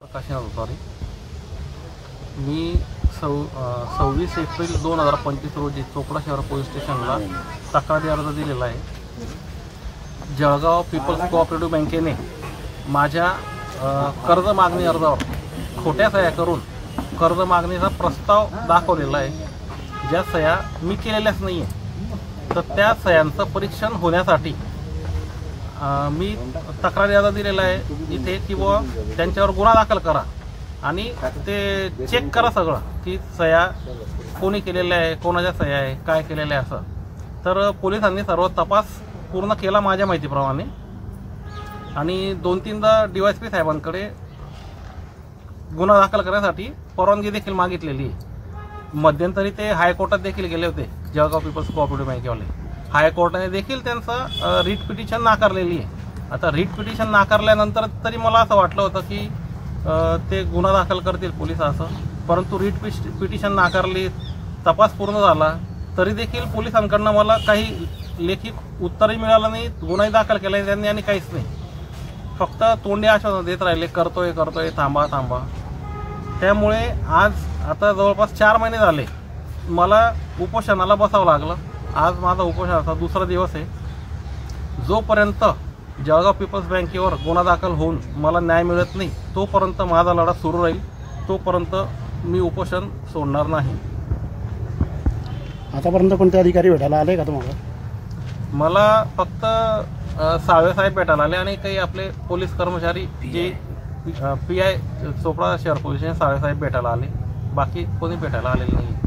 प्रकाश अवतारे मी 26 एप्रिल 2025 रोजी चोपडा शहर पोलीस स्टेशनला तक्रारी अर्ज दिलेला आहे। जळगाव पीपल्स कोऑपरेटिव्ह बँकेने माझ्या कर्ज मागणी अर्जावर खोट्या सह्या करून कर्ज मागणीचा प्रस्ताव दाखवलेला आहे, ज्या सह्या मी केलेल्याच नाही आहे। तर त्या सह्यांचं परीक्षण होण्यासाठी मी तक्रारी अर्ज दिलेला आहे इथे की बुवा त्यांच्यावर गुन्हा दाखल करा आणि ते चेक करा सगळं की सह्या कोणी केलेल्या आहे, कोणाच्या सह्या आहे, काय केलेलं आहे असं। तर पोलिसांनी सर्व तपास पूर्ण केला माझ्या माहितीप्रमाणे आणि 2-3दा DYSP साहेबांकडे गुन्हा दाखल करण्यासाठी परवानगी देखील मागितलेली आहे। मध्यंतरी ते हायकोर्टात देखील गेले होते, जळगाव पीपल्स कोऑपरेटिव्ह बँकेवाले। हायकोर्टाने देखील त्यांचं रीट पिटिशन नाकारलेली आहे। आता रीट पिटिशन नाकारल्यानंतर तरी मला असं वाटलं होतं की ते गुन्हा दाखल करतील पोलिस असं, परंतु रीट पिटिशन नाकारली, तपास पूर्ण झाला तरी देखील पोलिसांकडनं मला काही लेखी उत्तरही मिळालं नाही, गुन्हाही दाखल केला नाही त्यांनी आणि काहीच नाही। फक्त तोंडी आश्वासन देत राहिले, करतोय करतोय, थांबा थांबा। त्यामुळे आज आता जवळपास 4 महिने झाले मला उपोषणाला बसावं लागलं। आज माझा उपोषणाचा 2रा दिवस आहे। जोपर्यंत जळगाव पीपल्स बँकेवर गुन्हा दाखल होऊन मला न्याय मिळत नाही तोपर्यंत माझा लढा सुरू राहील, तोपर्यंत मी उपोषण सोडणार नाही। आतापर्यंत कोणते अधिकारी भेटायला आले का तुम्हाला? मला फक्त साळवे साहेब भेटायला आले आणि काही आपले पोलीस कर्मचारी जे PI चोपडा शहर पोलीस स्टेशन साळवे साहेब भेटायला आले, बाकी कोणी भेटायला आलेले नाही।